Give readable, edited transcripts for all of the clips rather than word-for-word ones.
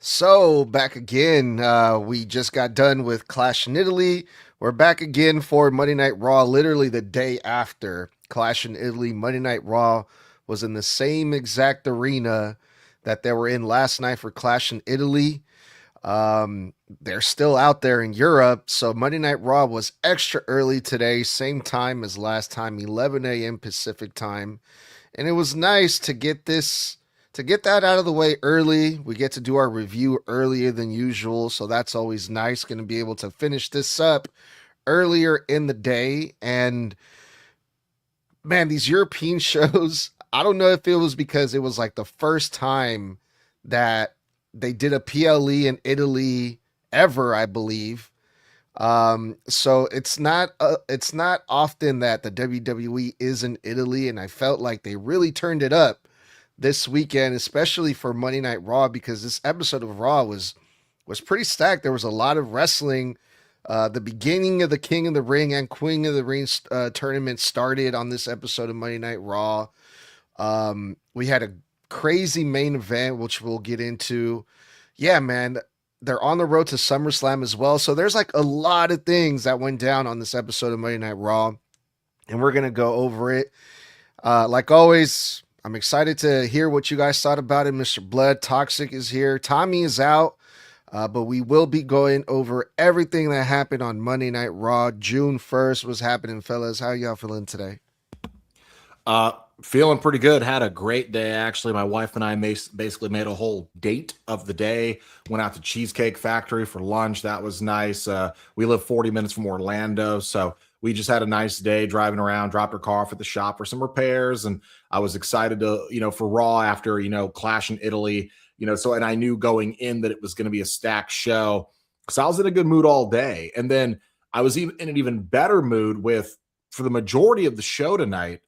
So, back again. We just got done with Clash in Italy. We're back again for Monday Night Raw, literally the day after Clash in Italy. Monday Night Raw was in the same exact arena that they were in last night for Clash in Italy. They're still out there in Europe. So, Monday Night Raw was extra early today, same time as last time, 11 a.m. Pacific time. And it was nice to get that out of the way early. We get to do our review earlier than usual, so that's always nice. Going to be able to finish this up earlier in the day. And man, these European shows, I don't know if it was because it was like the first time that they did a PLE in Italy ever, I believe. So it's not often that the WWE is in Italy, and I felt like they really turned it up this weekend, especially for Monday Night Raw, because this episode of Raw was pretty stacked. There was a lot of wrestling. The beginning of the King of the Ring and Queen of the Ring tournament started on this episode of Monday Night Raw. We had a crazy main event, which we'll get into. Yeah, man, they're on the road to SummerSlam as well. So there's like a lot of things that went down on this episode of Monday Night Raw, and we're gonna go over it. Like always, I'm excited to hear what you guys thought about it. Mr. Blood Toxic is here. Tommy is out, but we will be going over everything that happened on Monday Night Raw. June 1st was happening, fellas. How y'all feeling today? Feeling pretty good. Had a great day, actually. My wife and I basically made a whole date of the day. Went out to Cheesecake Factory for lunch. That was nice. We live 40 minutes from Orlando, so we just had a nice day driving around, dropped our car off at the shop for some repairs, and I was excited to, for Raw after, Clash in Italy, and I knew going in that it was going to be a stacked show, because I was in a good mood all day. And then I was even in an even better mood for the majority of the show tonight.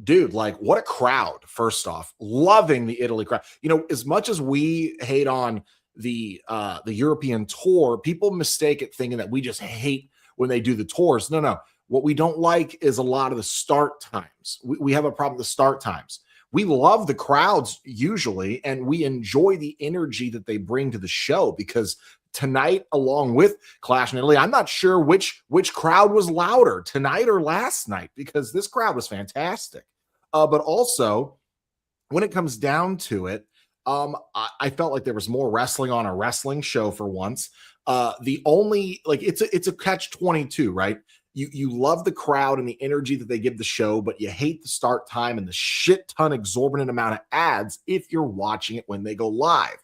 Dude, like, what a crowd. First off, loving the Italy crowd. As much as we hate on the European tour, people mistake it thinking that we just hate when they do the tours. No. What we don't like is a lot of the start times. We have a problem with the start times. We love the crowds usually, and we enjoy the energy that they bring to the show, because tonight, along with Clash in Italy, I'm not sure which crowd was louder, tonight or last night, because this crowd was fantastic. But also, when it comes down to it, I felt like there was more wrestling on a wrestling show for once. It's a catch-22, right? You love the crowd and the energy that they give the show, but you hate the start time and the shit ton exorbitant amount of ads if you're watching it when they go live.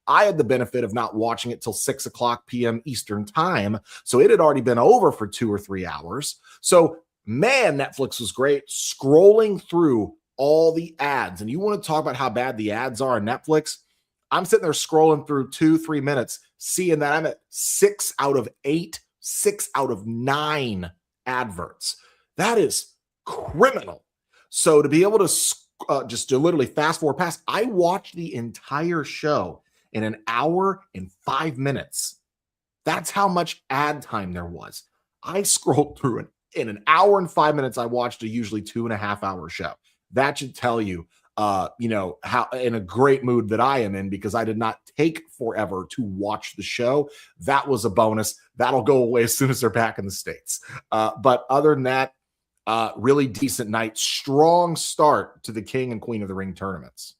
I had the benefit of not watching it till 6 o'clock p.m. Eastern time, so it had already been over for 2 or 3 hours. So, man, Netflix was great. Scrolling through all the ads, and you want to talk about how bad the ads are on Netflix? I'm sitting there scrolling through 2-3 minutes, seeing that I'm at 6 out of 8, 6 out of 9 adverts. That is criminal. So to be able to just to literally fast forward past, I watched the entire show in an hour and 5 minutes. That's how much ad time there was. I scrolled through it in an hour and 5 minutes. I watched a usually 2.5 hour show. That should tell you, how in a great mood that I am in, because I did not take forever to watch the show. That was a bonus. That'll go away as soon as they're back in the States. But other than that, really decent night. Strong start to the King and Queen of the Ring tournaments.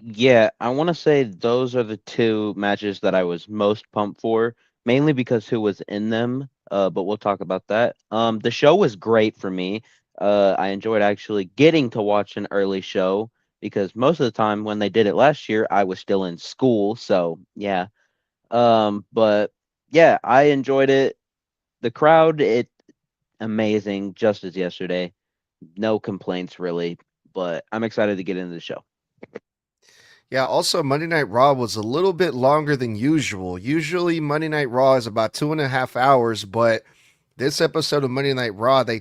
Yeah, I want to say those are the two matches that I was most pumped for, mainly because who was in them. But we'll talk about that. The show was great for me. I enjoyed actually getting to watch an early show, because most of the time when they did it last year, I was still in school. So yeah. But yeah, I enjoyed it. The crowd, it amazing, just as yesterday. No complaints really, but I'm excited to get into the show. Yeah, also Monday Night Raw was a little bit longer than usual. Usually Monday Night Raw is about 2.5 hours, but this episode of Monday Night Raw, they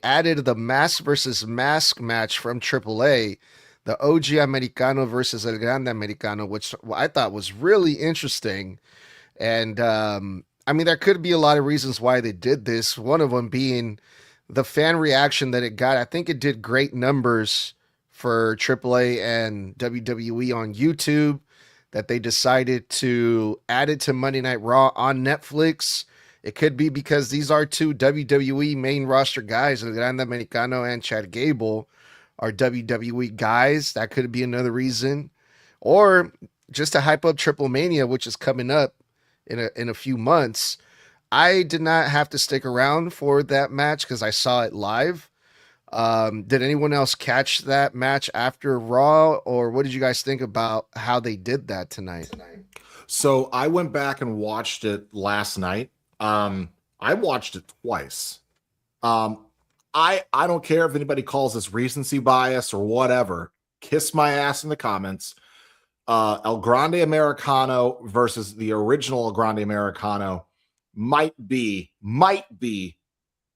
added the mask versus mask match from AAA, the OG Americano versus El Grande Americano, which I thought was really interesting. And I mean, there could be a lot of reasons why they did this. One of them being the fan reaction that it got. I think it did great numbers for AAA and WWE on YouTube that they decided to add it to Monday Night Raw on Netflix. It could be because these are two WWE main roster guys, El Grande Americano and Chad Gable are WWE guys. That could be another reason. Or just to hype up Triple Mania, which is coming up in a few months. I did not have to stick around for that match because I saw it live. Did anyone else catch that match after Raw, or what did you guys think about how they did that tonight? So I went back and watched it last night. I watched it twice. I don't care if anybody calls this recency bias or whatever. Kiss my ass in the comments. El Grande Americano versus the original El Grande Americano might be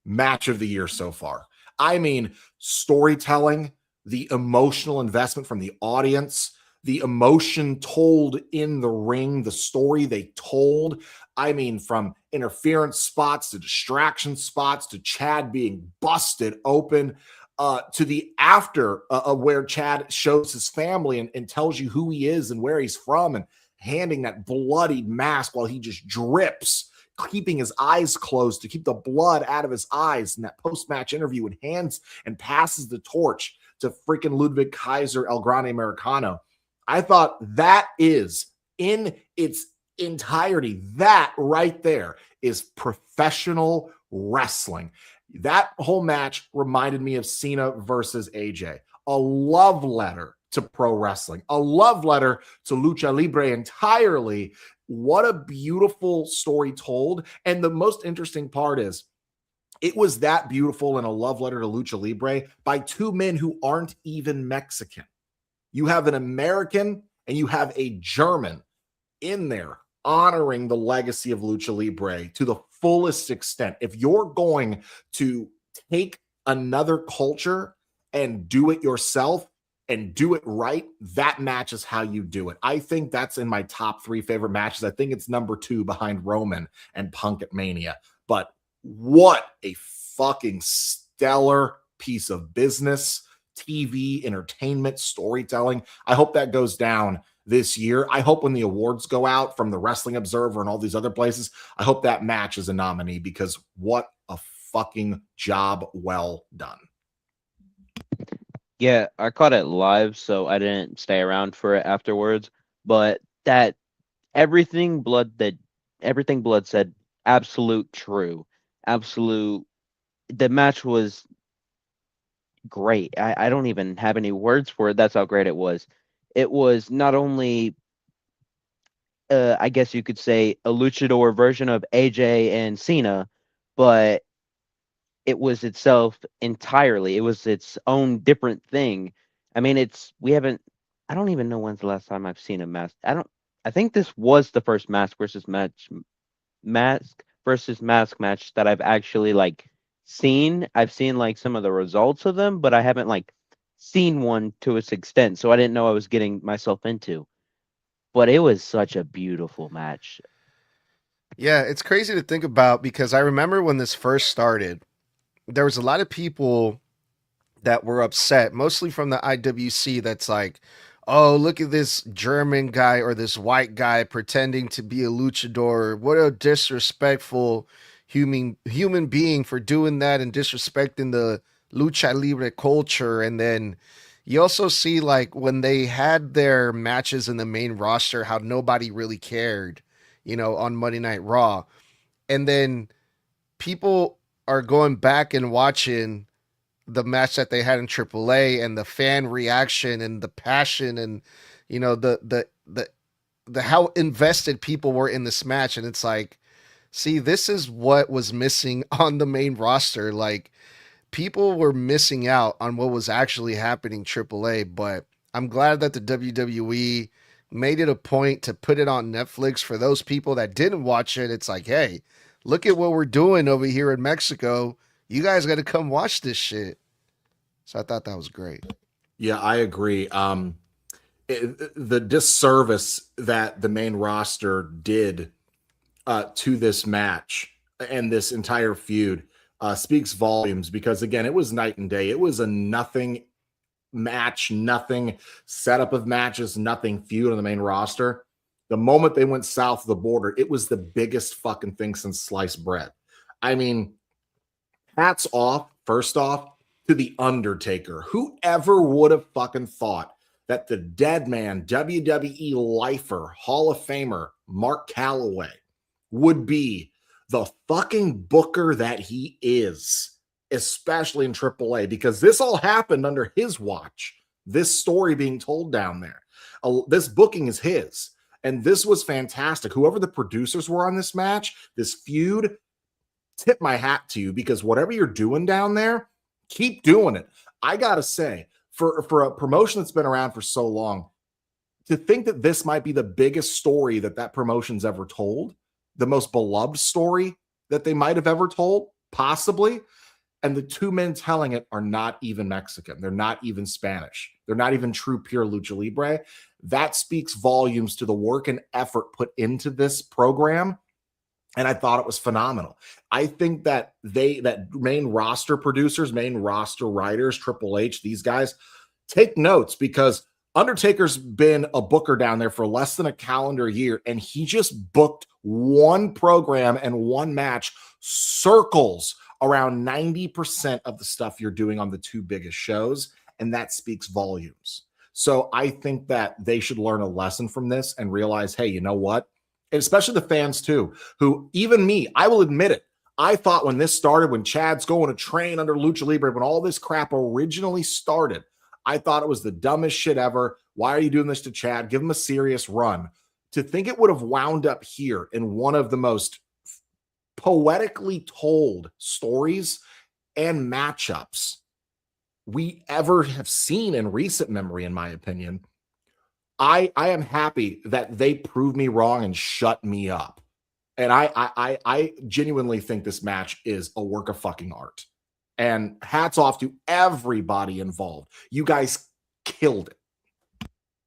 match of the year so far. I mean, storytelling, the emotional investment from the audience, the emotion told in the ring, the story they told. I mean, from interference spots to distraction spots to Chad being busted open, to the after where Chad shows his family and tells you who he is and where he's from and handing that bloodied mask while he just drips, keeping his eyes closed to keep the blood out of his eyes in that post-match interview, and hands and passes the torch to freaking Ludwig Kaiser El Grande Americano. I thought that is, in its entirety, that right there is professional wrestling. That whole match reminded me of Cena versus AJ, a love letter to pro wrestling, a love letter to Lucha Libre entirely. What a beautiful story told. And the most interesting part is it was that beautiful and a love letter to Lucha Libre by two men who aren't even Mexican. You have an American and you have a German in there honoring the legacy of Lucha Libre to the fullest extent. If you're going to take another culture and do it yourself and do it right, that match is how you do it. I think that's in my top 3 favorite matches. I think it's number 2 behind Roman and Punk at Mania. But what a fucking stellar piece of business, TV, entertainment, storytelling. I hope that goes down this year. I hope when the awards go out from the Wrestling Observer and all these other places, I hope that match is a nominee, because what a fucking job well done. Yeah, I caught it live, so I didn't stay around for it afterwards. But that everything Blood said, absolute true. Absolute. The match was great. I don't even have any words for it. That's how great it was. It was not only, I guess you could say, a luchador version of AJ and Cena, but it was itself entirely. It was its own different thing. I mean, I don't even know when's the last time I've seen a mask. I think this was the first mask versus mask match that I've actually like seen. I've seen like some of the results of them, but I haven't like seen one to its extent. So I didn't know I was getting myself into. But it was such a beautiful match. Yeah, it's crazy to think about because I remember when this first started, there was a lot of people that were upset, mostly from the IWC, that's like, oh, look at this German guy or this white guy pretending to be a luchador. What a disrespectful human being for doing that and disrespecting the lucha libre culture. And then you also see, like, when they had their matches in the main roster, how nobody really cared, on Monday Night Raw. And then people are going back and watching the match that they had in AAA and the fan reaction and the passion and the how invested people were in this match. And it's like, see, this is what was missing on the main roster. Like, people were missing out on what was actually happening AAA. But I'm glad that the WWE made it a point to put it on Netflix for those people that didn't watch it. It's like, hey, look at what we're doing over here in Mexico. You guys got to come watch this shit. So I thought that was great. Yeah, I agree. The disservice that the main roster did to this match and this entire feud speaks volumes, because, again, it was night and day. It was a nothing match, nothing setup of matches, nothing feud on the main roster. The moment they went south of the border, it was the biggest fucking thing since sliced bread. I mean, hats off, first off, to The Undertaker. Whoever would have fucking thought that the dead man, WWE lifer, Hall of Famer, Mark Calloway, would be the fucking booker that he is, especially in AAA, because this all happened under his watch. This story being told down there. This booking is his. And this was fantastic. Whoever the producers were on this match, this feud, tip my hat to you, because whatever you're doing down there, keep doing it. I got to say, for a promotion that's been around for so long, to think that this might be the biggest story that promotion's ever told, the most beloved story that they might have ever told, possibly. And the two men telling it are not even Mexican. They're not even Spanish. They're not even true pure lucha libre. That speaks volumes to the work and effort put into this program. And I thought it was phenomenal. I think that that main roster producers, main roster writers, Triple H, these guys, take notes, because Undertaker's been a booker down there for less than a calendar year, and he just booked one program and one match circles around 90% of the stuff you're doing on the two biggest shows, and that speaks volumes. So I think that they should learn a lesson from this and realize, hey, you know what? And especially the fans too, who, even me, I will admit it, I thought when this started, when Chad's going to train under Lucha Libre, when all this crap originally started, I thought it was the dumbest shit ever. Why are you doing this to Chad? Give him a serious run. To think it would have wound up here in one of the most poetically told stories and matchups we ever have seen in recent memory, in my opinion, I am happy that they proved me wrong and shut me up. And I genuinely think this match is a work of fucking art. And hats off to everybody involved. You guys killed it.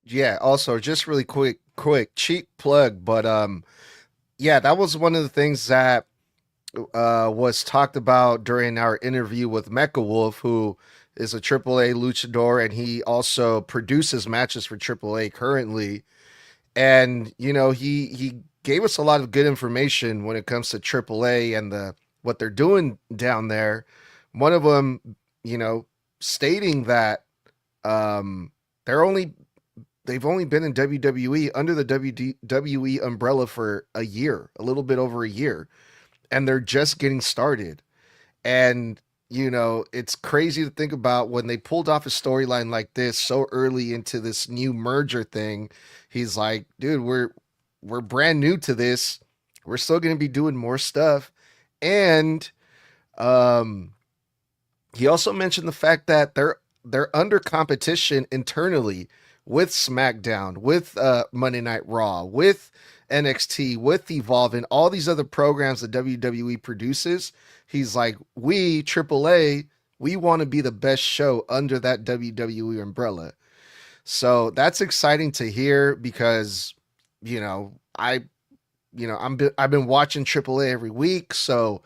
Yeah, also just really quick cheap plug, but yeah, that was one of the things that was talked about during our interview with Mecha Wolf, who is a AAA luchador, and he also produces matches for AAA currently. And you know, he gave us a lot of good information when it comes to AAA and what they're doing down there. One of them, you know, stating that they've only been in WWE under the WWE umbrella for a year, a little bit over a year, and they're just getting started. And you know, it's crazy to think about when they pulled off a storyline like this so early into this new merger thing. He's like, dude, we're brand new to this. We're still going to be doing more stuff. And he also mentioned the fact that they're under competition internally with SmackDown, with Monday Night Raw, with NXT, with Evolve, and all these other programs that WWE produces. He's like, we, AAA, we want to be the best show under that WWE umbrella. So that's exciting to hear, because, you know, I've been watching AAA every week. So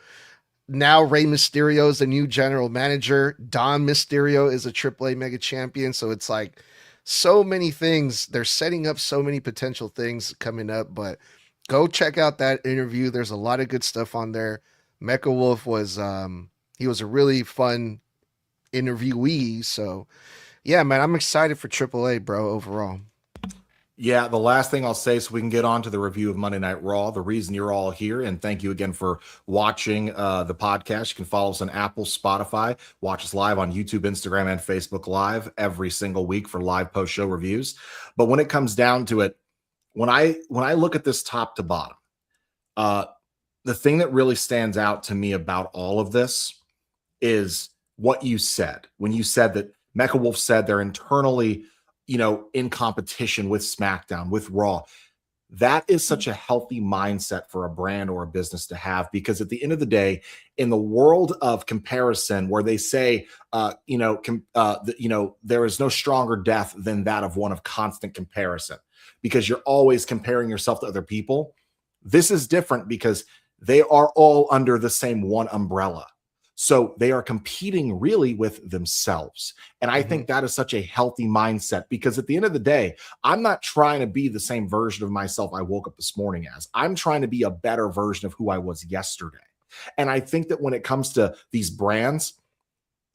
now Rey Mysterio is the new general manager. Don Mysterio is a AAA mega champion. So it's like so many things. They're setting up so many potential things coming up, but go check out that interview. There's a lot of good stuff on there. Mecha Wolf was, he was a really fun interviewee. So yeah, man, I'm excited for AAA, bro, overall. Yeah, the last thing I'll say, so we can get on to the review of Monday Night Raw, the reason you're all here, and thank you again for watching the podcast. You can follow us on Apple, Spotify, watch us live on YouTube, Instagram, and Facebook Live every single week for live post-show reviews. But when it comes down to it, when I look at this top to bottom, the thing that really stands out to me about all of this is what you said. When you said that Mecha Wolf said they're internally, you know, in competition with SmackDown, with Raw. That is such a healthy mindset for a brand or a business to have, because at the end of the day, in the world of comparison, where they say, there is no stronger death than that of one of constant comparison, because you're always comparing yourself to other people. This is different because they are all under the same one umbrella. So they are competing really with themselves. And I think that is such a healthy mindset, because at the end of the day, I'm not trying to be the same version of myself I woke up this morning as. I'm trying to be a better version of who I was yesterday. And I think that when it comes to these brands,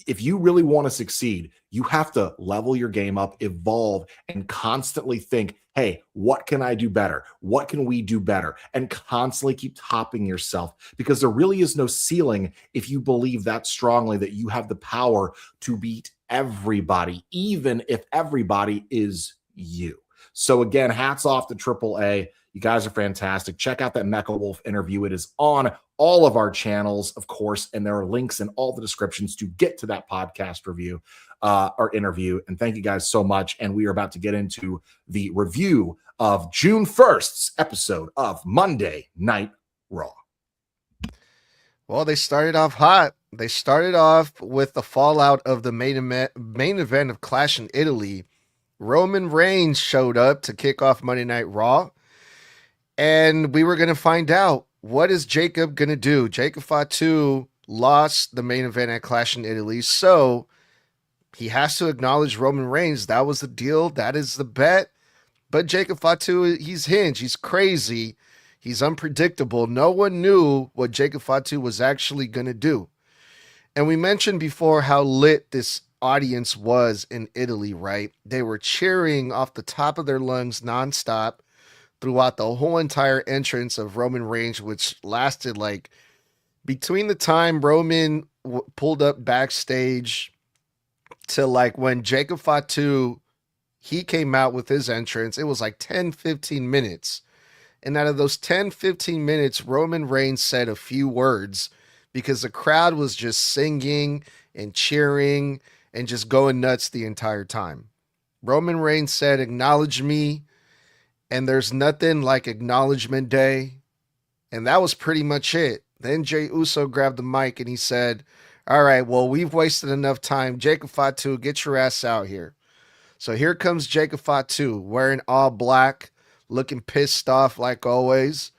if you really want to succeed, you have to level your game up, evolve, and constantly think, hey, what can I do better? What can we do better? And constantly keep topping yourself, because there really is no ceiling if you believe that strongly that you have the power to beat everybody, even if everybody is you. So again, hats off to AAA. You guys are fantastic. Check out that Mecha Wolf interview. It is on all of our channels, of course, and there are links in all the descriptions to get to that podcast review or interview. And thank you guys so much. And we are about to get into the review of June 1st's episode of Monday Night Raw. Well, they started off hot. They started off with the fallout of the main event of Clash in Italy. Roman Reigns showed up to kick off Monday Night Raw. And we were going to find out, what is Jacob going to do? Jacob Fatu lost the main event at Clash in Italy, so he has to acknowledge Roman Reigns. That was the deal. That is the bet. But Jacob Fatu, he's hinged. He's crazy. He's unpredictable. No one knew what Jacob Fatu was actually going to do. And we mentioned before how lit this audience was in Italy, right? They were cheering off the top of their lungs nonstop throughout the whole entire entrance of Roman Reigns, which lasted like between the time Roman pulled up backstage to like when Jacob Fatu, he came out with his entrance, it was like 10-15 minutes. And out of those 10-15 minutes, Roman Reigns said a few words because the crowd was just singing and cheering and just going nuts the entire time. Roman Reigns said, "Acknowledge me." And there's nothing like Acknowledgement Day. And that was pretty much it. Then Jey Uso grabbed the mic and he said, "All right, well, we've wasted enough time. Jacob Fatu, get your ass out here." So here comes Jacob Fatu, wearing all black, looking pissed off like always.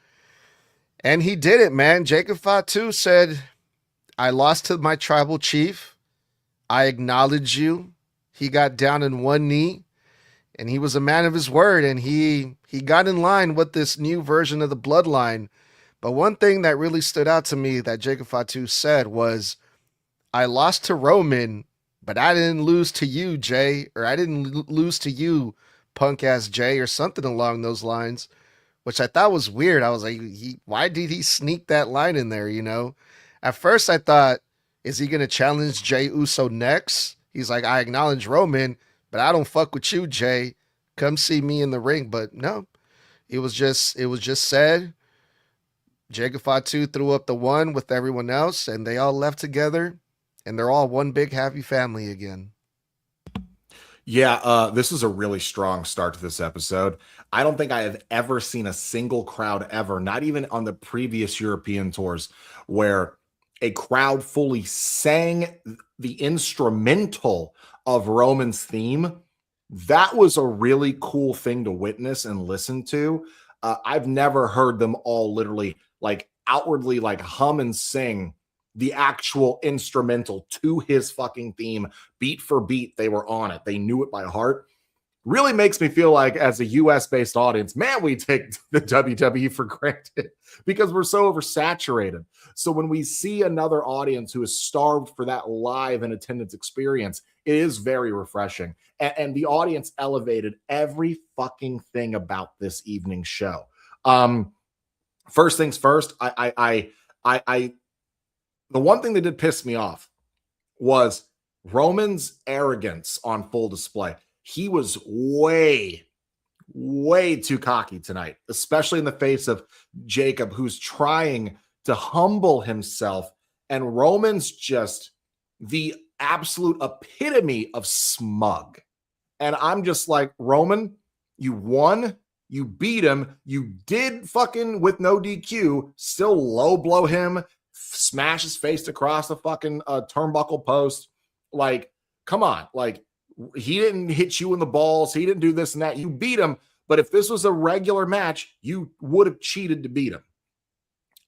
And he did it, man. Jacob Fatu said, "I lost to my tribal chief. I acknowledge you." He got down on one knee. And he was a man of his word, and he got in line with this new version of the Bloodline. But one thing that really stood out to me that Jacob Fatu said was, "I lost to Roman, but I didn't lose to you, Jay," or "I didn't lose to you, punk-ass Jay," or something along those lines, which I thought was weird. I was like, why did he sneak that line in there, you know? At first I thought, is he going to challenge Jey Uso next? He's like, "I acknowledge Roman, but I don't fuck with you, Jay. Come see me in the ring." But no, it was just said. Jacob Fatu threw up the one with everyone else, and they all left together, and they're all one big happy family again. Yeah, this is a really strong start to this episode. I don't think I have ever seen a single crowd ever, not even on the previous European tours, where a crowd fully sang the instrumental of Roman's theme. That was a really cool thing to witness and listen to. I've never heard them all literally like outwardly like hum and sing the actual instrumental to his fucking theme. Beat for beat, they were on it. They knew it by heart. Really makes me feel like, as a US-based audience, man, we take the WWE for granted because we're so oversaturated. So when we see another audience who is starved for that live and attendance experience, it is very refreshing. And the audience elevated every fucking thing about this evening's show. First things first, the one thing that did piss me off was Roman's arrogance on full display. He was way too cocky tonight, especially in the face of Jacob, who's trying to humble himself. And Roman's just the absolute epitome of smug. And I'm just like, Roman, you won. You beat him. You did fucking with no DQ, still low blow him, smash his face across the fucking turnbuckle post. Like, come on. Like, he didn't hit you in the balls. He didn't do this and that. You beat him. But if this was a regular match, you would have cheated to beat him.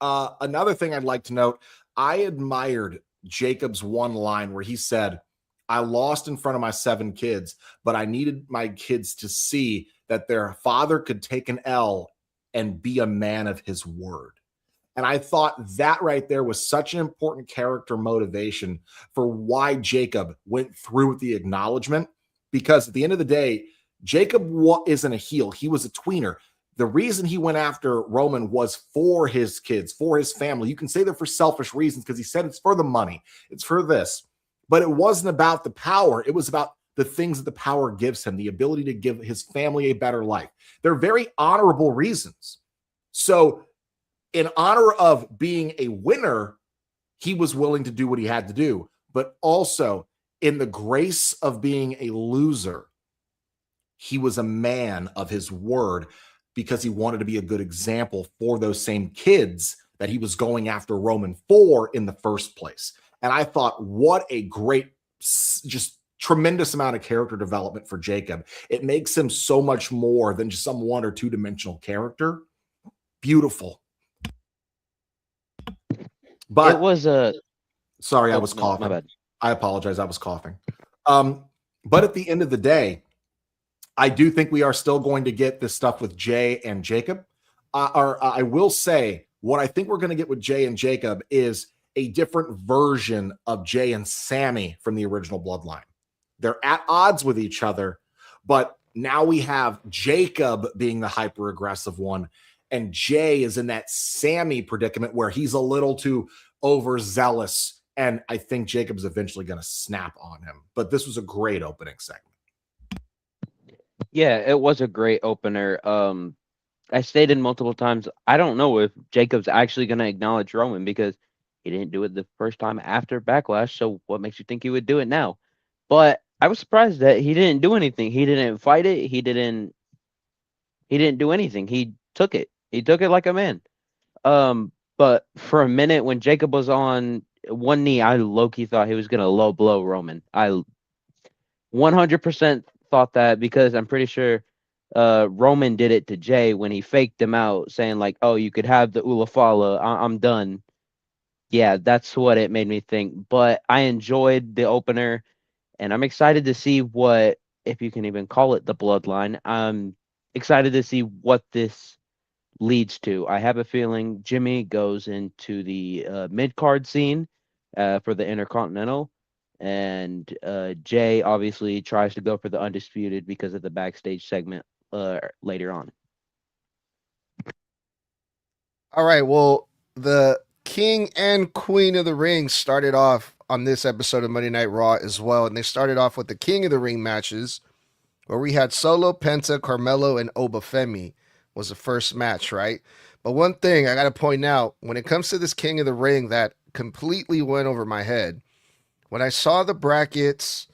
Another thing I'd like to note, I admired Jacob's one line where he said, I lost in front of my 7 kids, but I needed my kids to see that their father could take an L and be a man of his word. And I thought that right there was such an important character motivation for why Jacob went through with the acknowledgement. Because at the end of the day, Jacob isn't a heel. He was a tweener. The reason he went after Roman was for his kids, for his family. You can say that for selfish reasons because he said it's for the money. It's for this. But it wasn't about the power. It was about the things that the power gives him, the ability to give his family a better life. They're very honorable reasons. So in honor of being a winner, he was willing to do what he had to do. But also in the grace of being a loser, he was a man of his word because he wanted to be a good example for those same kids that he was going after Roman for in the first place. And I thought, what a great, just tremendous amount of character development for Jacob. It makes him so much more than just some 1 or 2 dimensional character. Beautiful. But it was a. Sorry, I Oh, was no, coughing. my bad. I apologize. I was coughing. But at the end of the day, I do think we are still going to get this stuff with Jay and Jacob. I will say what I think we're going to get with Jay and Jacob is a different version of Jay and Sammy from the original Bloodline. They're at odds with each other, but now we have Jacob being the hyper aggressive one, and Jay is in that Sammy predicament where he's a little too overzealous, and I think Jacob's eventually going to snap on him. But this was a great opening segment. Yeah, it was a great opener. I stated multiple times, I don't know if Jacob's actually going to acknowledge Roman because he didn't do it the first time after Backlash. So what makes you think he would do it now? But I was surprised that he didn't do anything. He didn't fight it. He didn't do anything. He took it. He took it like a man. But for a minute when Jacob was on one knee, I low-key thought he was going to low blow Roman. I 100% thought that because I'm pretty sure Roman did it to Jay when he faked him out saying like, oh, you could have the Ulafala. I'm done. Yeah, that's what it made me think. But I enjoyed the opener and I'm excited to see what, if you can even call it the Bloodline. I'm excited to see what this leads to. I have a feeling Jimmy goes into the mid-card scene for the Intercontinental. And Jay obviously tries to go for the Undisputed because of the backstage segment later on. All right. Well, the King and Queen of the Ring started off on this episode of Monday Night Raw as well. And they started off with the King of the Ring matches where we had Solo, Penta, Carmelo, and Oba Femi was the first match, right? But one thing I got to point out when it comes to this King of the Ring that completely went over my head, when I saw the brackets,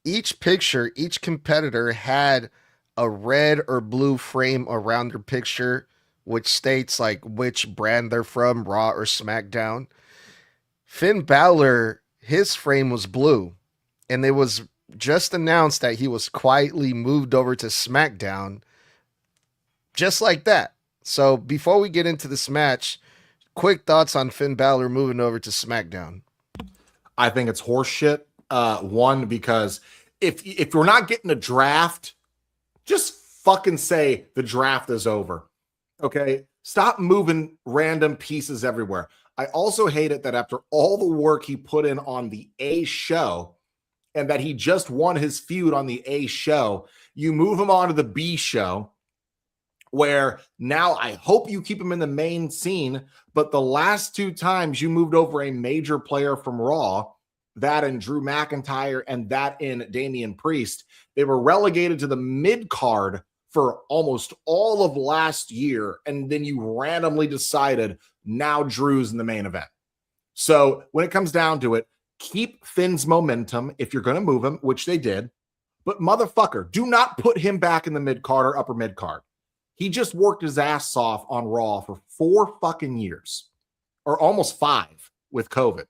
each picture, each competitor had a red or blue frame around their picture, which states like which brand they're from, Raw or SmackDown. Finn Balor, his frame was blue, and it was just announced that he was quietly moved over to SmackDown, just like that. So before we get into this match, quick thoughts on Finn Balor moving over to SmackDown. I think it's horseshit. One, because if we're not getting a draft, just fucking say the draft is over. Okay? Stop moving random pieces everywhere. I also hate it that after all the work he put in on the A show and that he just won his feud on the A show, you move him on to the B show where now I hope you keep him in the main scene, but the last 2 times you moved over a major player from Raw, that in Drew McIntyre and that in Damian Priest, they were relegated to the mid-card for almost all of last year, and then you randomly decided now Drew's in the main event. So when it comes down to it, keep Finn's momentum if you're going to move him, which they did, but motherfucker, do not put him back in the mid-card or upper mid-card. He just worked his ass off on Raw for 4 fucking years, or almost 5 with COVID.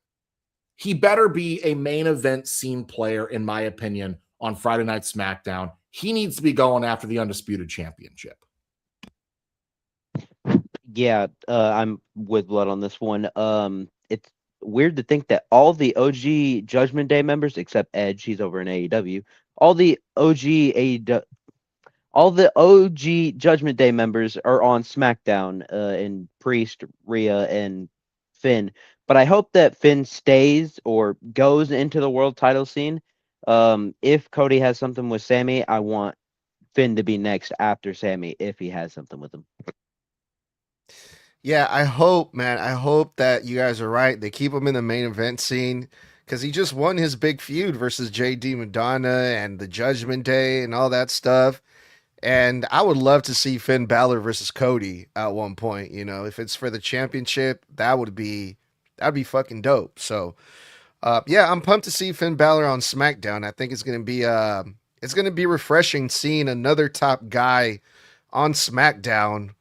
He better be a main event scene player, in my opinion, on Friday Night SmackDown. He needs to be going after the Undisputed Championship. Yeah, I'm with Blood on this one. It's weird to think that all the OG Judgment Day members, except Edge, he's over in AEW, all the OG AEW, all the OG Judgment Day members are on SmackDown, and Priest, Rhea, and Finn. But I hope that Finn stays or goes into the world title scene. If Cody has something with Sammy, I want Finn to be next after Sammy if he has something with him. Yeah, I hope, man. I hope that you guys are right. They keep him in the main event scene because he just won his big feud versus JD Madonna and the Judgment Day and all that stuff. And I would love to see Finn Balor versus Cody at one point. You know, if it's for the championship, that'd be fucking dope. So, yeah, I'm pumped to see Finn Balor on SmackDown. I think it's gonna be refreshing seeing another top guy on SmackDown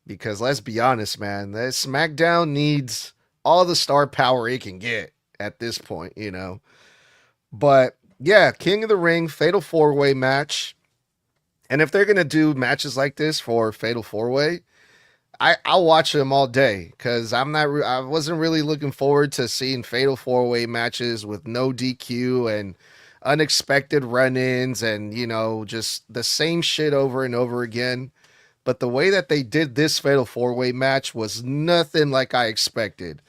because let's be honest, man, that SmackDown needs all the star power it can get at this point, you know. But yeah, King of the Ring Fatal 4-Way match. And if they're gonna do matches like this for Fatal 4-Way, I'll watch them all day because I wasn't really looking forward to seeing Fatal 4-Way matches with no DQ and unexpected run-ins and you know just the same shit over and over again. But the way that they did this Fatal 4-Way match was nothing like I expected.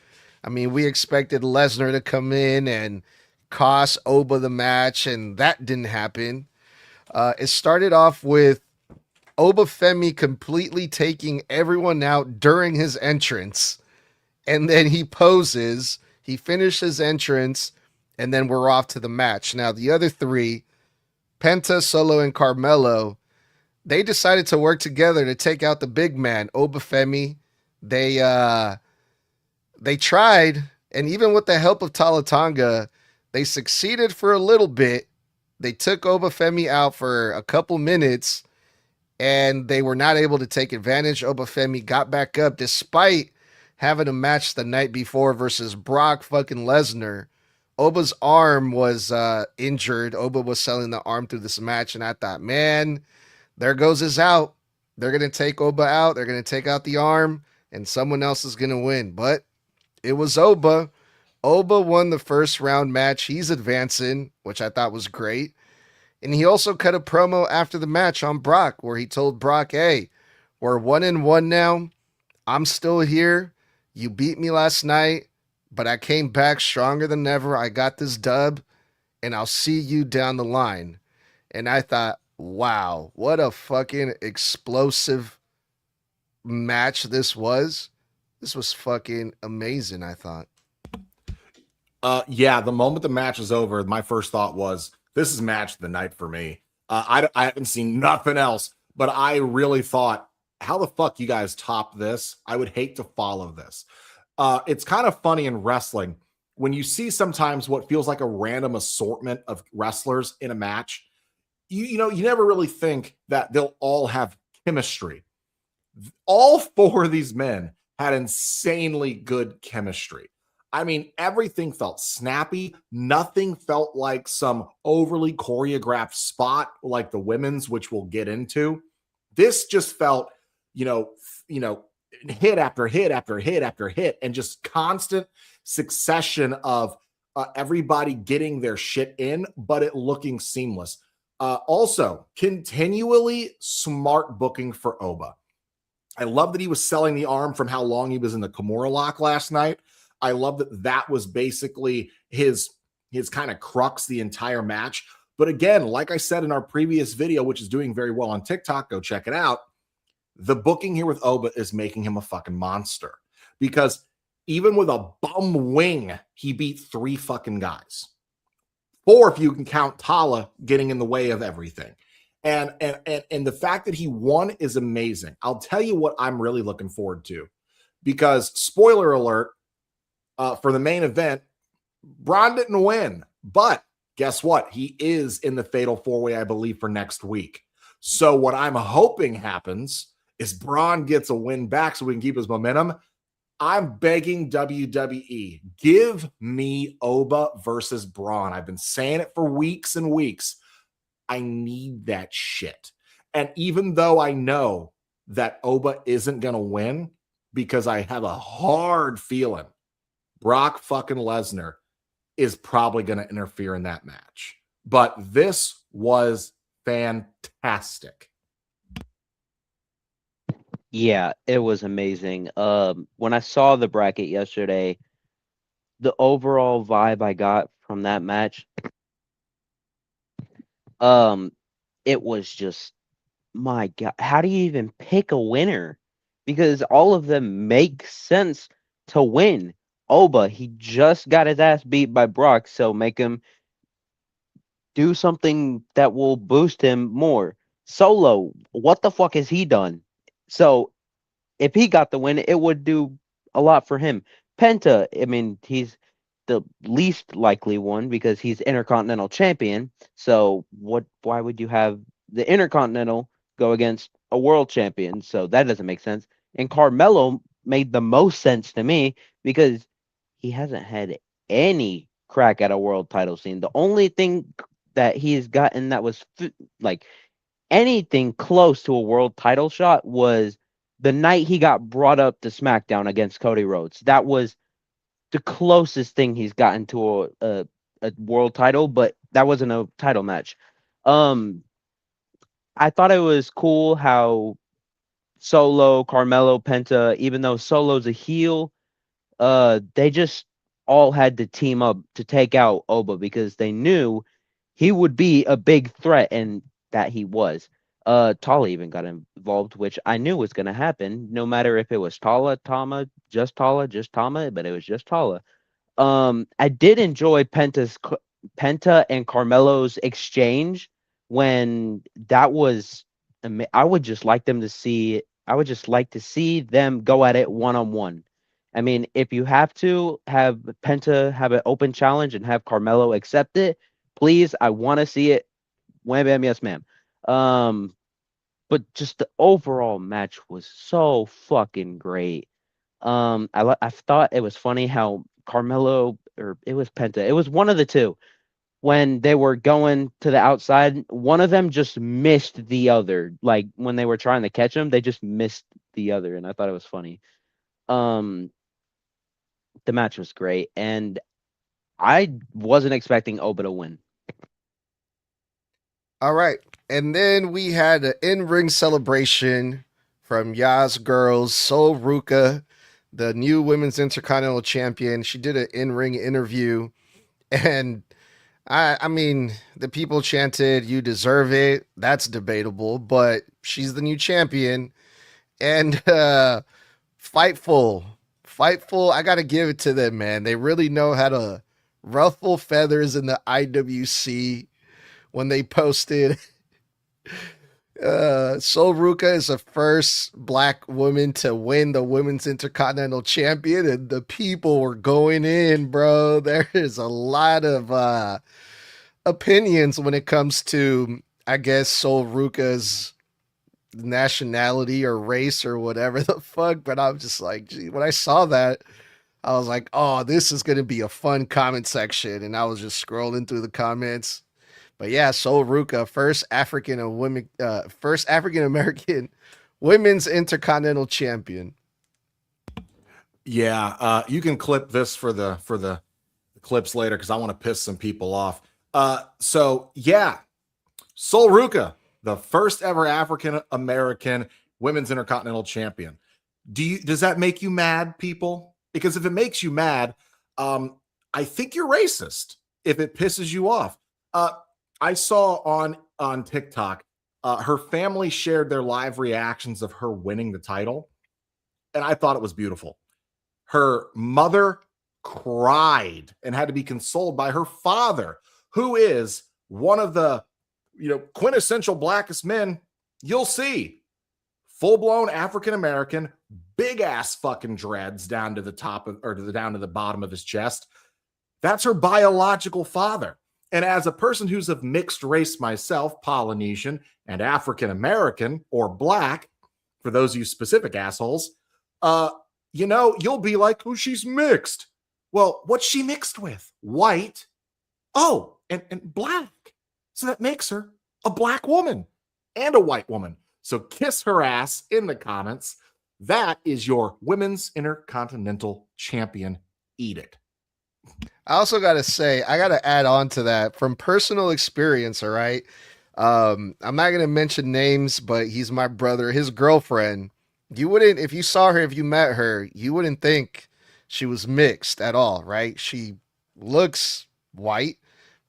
I mean, we expected Lesnar to come in and cost Oba the match, and that didn't happen. It started off with Oba Femi completely taking everyone out during his entrance, and then he poses, he finished his entrance, and then we're off to the match. Now, the other three, Penta, Solo, and Carmelo, they decided to work together to take out the big man, Oba Femi. They tried, and even with the help of Talatanga, they succeeded for a little bit. They took Oba Femi out for a couple minutes, and they were not able to take advantage. Oba Femi got back up despite having a match the night before versus Brock fucking Lesnar. Oba's arm was injured. Oba was selling the arm through this match, and I thought, man, there goes his out. They're going to take Oba out. They're going to take out the arm, and someone else is going to win. But it was Oba. Oba won the first round match. He's advancing, which I thought was great. And he also cut a promo after the match on Brock where he told Brock, hey, we're 1-1 now. I'm still here. You beat me last night, but I came back stronger than ever. I got this dub, and I'll see you down the line. And I thought, wow, what a fucking explosive match this was. This was fucking amazing, I thought. Yeah, the moment the match was over, my first thought was, this is match of the night for me. I haven't seen nothing else, but I really thought, how the fuck you guys top this? I would hate to follow this. It's kind of funny in wrestling when you see sometimes what feels like a random assortment of wrestlers in a match. You know, you never really think that they'll all have chemistry. All four of these men had insanely good chemistry. I mean, everything felt snappy. Nothing felt like some overly choreographed spot like the women's, which we'll get into. This just felt, you know, hit after hit after hit after hit, and just constant succession of everybody getting their shit in, but it looking seamless. Also, continually smart booking for Oba. I love that he was selling the arm from how long he was in the Kimura lock last night. I love that that was basically his kind of crux the entire match. But again, like I said in our previous video, which is doing very well on TikTok, go check it out. The booking here with Oba is making him a fucking monster, because even with a bum wing, he beat 3 fucking guys. 4 if you can count Tala getting in the way of everything. And the fact that he won is amazing. I'll tell you what I'm really looking forward to, because spoiler alert, for the main event, Braun didn't win, but guess what? He is in the Fatal 4-Way, I believe, for next week. So what I'm hoping happens is Braun gets a win back so we can keep his momentum. I'm begging WWE, give me Oba versus Braun. I've been saying it for weeks and weeks. I need that shit. And even though I know that Oba isn't going to win, because I have a hard feeling Brock fucking Lesnar is probably going to interfere in that match. But this was fantastic. Yeah, it was amazing. When I saw the bracket yesterday, the overall vibe I got from that match, um, it was just, my God, how do you even pick a winner? Because all of them make sense to win. Oba, he just got his ass beat by Brock, so make him do something that will boost him more. Solo, what the fuck has he done? So if he got the win, it would do a lot for him. Penta, I mean, he's the least likely one because he's Intercontinental Champion. So why would you have the Intercontinental go against a world champion? So that doesn't make sense. And Carmelo made the most sense to me because he hasn't had any crack at a world title scene. The only thing that he's gotten that was like anything close to a world title shot was the night he got brought up to SmackDown against Cody Rhodes. That was the closest thing he's gotten to a world title, but that wasn't a title match. Um, I thought it was cool how Solo, Carmelo, Penta, even though Solo's a heel, they just all had to team up to take out Oba because they knew he would be a big threat, and that he was. Tala even got involved, which I knew was going to happen, no matter if it was Tama, just Tama, but it was just Tala. I did enjoy Penta and Carmelo's exchange when that was. I would just like them to see. I would just like to see them go at it one on one. I mean, if you have to have Penta have an open challenge and have Carmelo accept it, please, I want to see it. Wham bam, yes, ma'am. Um, but just the overall match was so fucking great. I thought it was funny how Carmelo, or it was Penta, it was one of the two. When they were going to the outside, one of them just missed the other. Like when they were trying to catch him, they just missed the other, and I thought it was funny. Um, the match was great, and I wasn't expecting Oba to win. All right. And then we had an in-ring celebration from Yas Girls, Sol Ruka, the new women's intercontinental champion. She did an in-ring interview, and I mean, the people chanted, "You deserve it." That's debatable, but she's the new champion, and Fightful, Fightful. I gotta give it to them, man. They really know how to ruffle feathers in the IWC when they posted Sol Ruka is the first black woman to win the women's intercontinental champion, and the people were going in, bro. There is a lot of opinions when it comes to, I guess, Sol Ruka's nationality or race or whatever the fuck. But I'm just like, gee, when I saw that, I was like, oh, this is gonna be a fun comment section, and I was just scrolling through the comments. But yeah, Sol Ruka, first African American women's intercontinental champion. Yeah, you can clip this for the clips later because I want to piss some people off. So yeah, Sol Ruka, the first ever African American women's intercontinental champion. Does that make you mad, people? Because if it makes you mad, I think you're racist. If it pisses you off, I saw on TikTok, her family shared their live reactions of her winning the title, and I thought it was beautiful. Her mother cried and had to be consoled by her father, who is one of the quintessential blackest men you'll see. Full-blown African American, big ass fucking dreads down to the top of, or down to the bottom of his chest. That's her biological father. And as a person who's of mixed race myself, Polynesian and African American or black, for those of you specific assholes, you'll be like, oh, she's mixed. Well, what's she mixed with? White. Oh, and black. So that makes her a black woman and a white woman. So kiss her ass in the comments. That is your women's intercontinental champion Eat it. I also got to say, I got to add on to that from personal experience. All right. I'm not going to mention names, but he's my brother. His girlfriend, you wouldn't, if you saw her, if you met her, you wouldn't think she was mixed at all, right? She looks white,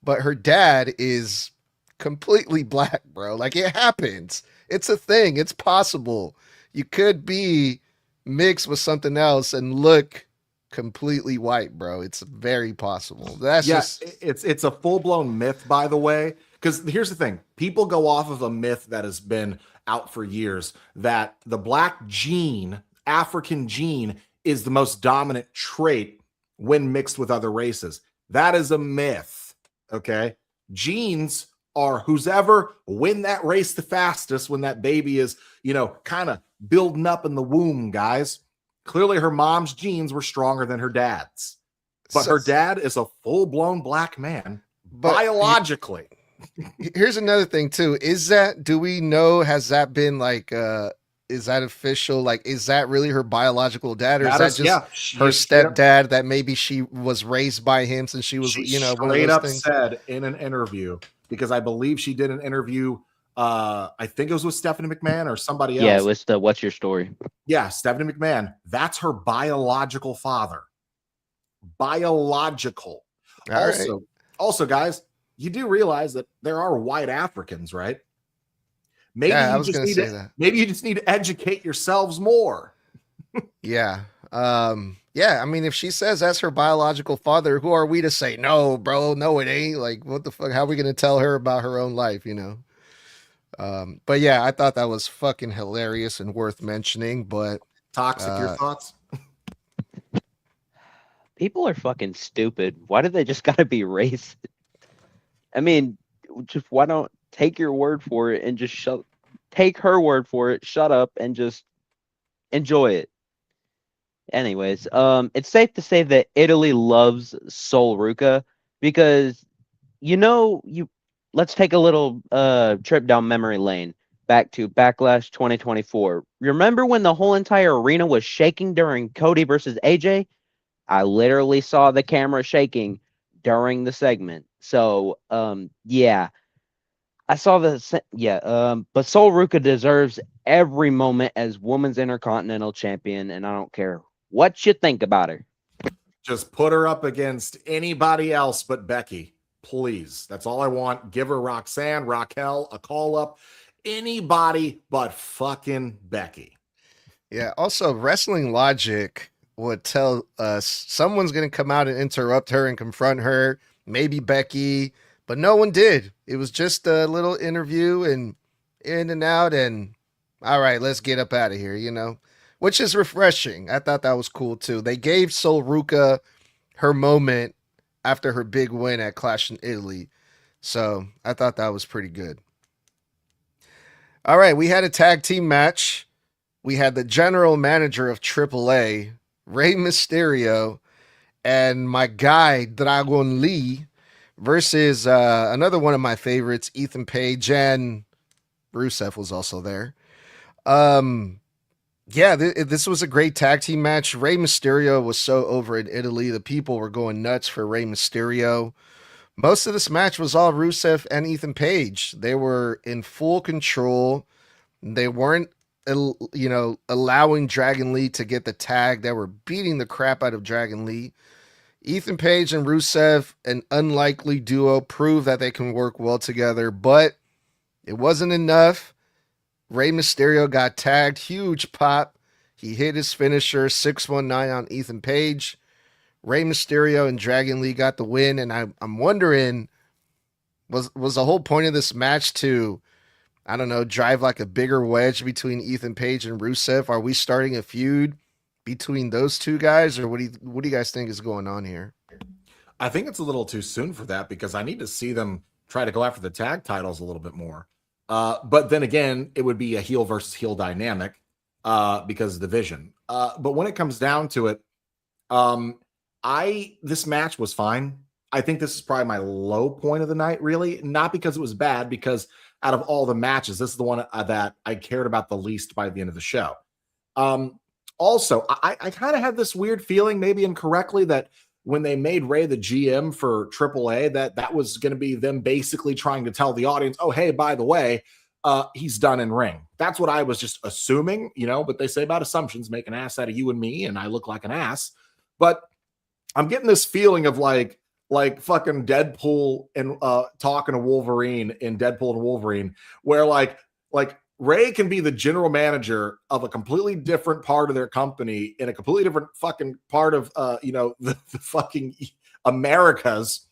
but her dad is completely black, bro. Like it happens. It's a thing. It's possible. You could be mixed with something else and look completely white, bro. It's very possible. That's just it's a full-blown myth, by the way. Because here's the thing: people go off of a myth that has been out for years that the black gene, African gene, is the most dominant trait when mixed with other races. That is a myth. Okay, genes are who's ever win that race the fastest when that baby is, kind of building up in the womb, guys. Clearly, her mom's genes were stronger than her dad's. But her dad is a full-blown black man biologically. Here's another thing, too. Do we know, has that been like, is that official? Like, is that really her biological dad? Or is that just her stepdad that maybe she was raised by him since she was, one of those things? Said in an interview, because I believe she did an interview I think it was with Stephanie McMahon or somebody else. Yeah, it was the What's Your Story? Yeah, Stephanie McMahon. That's her biological father. Biological. Also, guys, you do realize that there are white Africans, right? Maybe maybe you just need to educate yourselves more. Yeah. Yeah, I mean, if she says that's her biological father, who are we to say, no, bro, no, it ain't? Like, what the fuck? How are we going to tell her about her own life, But yeah, I thought that was fucking hilarious and worth mentioning. But Toxic, your thoughts? People are fucking stupid. Why do they just gotta be racist? I mean, just why don't take your word for it and just take her word for it, shut up, and just enjoy it. Anyways, it's safe to say that Italy loves Sol Ruca because let's take a little trip down memory lane back to Backlash 2024. Remember when the whole entire arena was shaking during Cody versus AJ? I literally saw the camera shaking during the segment. So, yeah. I saw but Sol Ruca deserves every moment as Women's Intercontinental Champion, and I don't care what you think about her. Just put her up against anybody else but Becky. Please. That's all I want. Give her Roxanne, Raquel, a call up. Anybody but fucking Becky. Yeah. Also, Wrestling Logic would tell us someone's going to come out and interrupt her and confront her. Maybe Becky, but no one did. It was just a little interview and in and out. And all right, let's get up out of here, which is refreshing. I thought that was cool too. They gave Sol Ruca her moment after her big win at Clash in Italy. So I thought that was pretty good. All right, we had a tag team match. We had the general manager of AAA, Rey Mysterio, and my guy, Dragon Lee, versus another one of my favorites, Ethan Page, and Rusev was also there. Yeah, this was a great tag team match. Rey Mysterio was so over in Italy. The people were going nuts for Rey Mysterio. Most of this match was all Rusev and Ethan Page. They were in full control. They weren't, allowing Dragon Lee to get the tag. They were beating the crap out of Dragon Lee. Ethan Page and Rusev, an unlikely duo, prove that they can work well together, but it wasn't enough. Rey Mysterio got tagged, huge pop. He hit his finisher, 619 on Ethan Page. Rey Mysterio and Dragon Lee got the win, and I'm wondering, was the whole point of this match to, I don't know, drive like a bigger wedge between Ethan Page and Rusev? Are we starting a feud between those two guys, or what do you guys think is going on here? I think it's a little too soon for that because I need to see them try to go after the tag titles a little bit more. But then again, it would be a heel versus heel dynamic because of the division. But when it comes down to it, this match was fine. I think this is probably my low point of the night, really. Not because it was bad, because out of all the matches, this is the one that I cared about the least by the end of the show. Also, I kind of had this weird feeling, maybe incorrectly, that when they made Ray the GM for AAA, that was going to be them basically trying to tell the audience, oh, hey, by the way, he's done in ring. That's what I was just assuming, but they say about assumptions, make an ass out of you and me, and I look like an ass. But I'm getting this feeling of like fucking Deadpool and talking to Wolverine in Deadpool and Wolverine, where like Ray can be the general manager of a completely different part of their company in a completely different fucking part of the fucking Americas.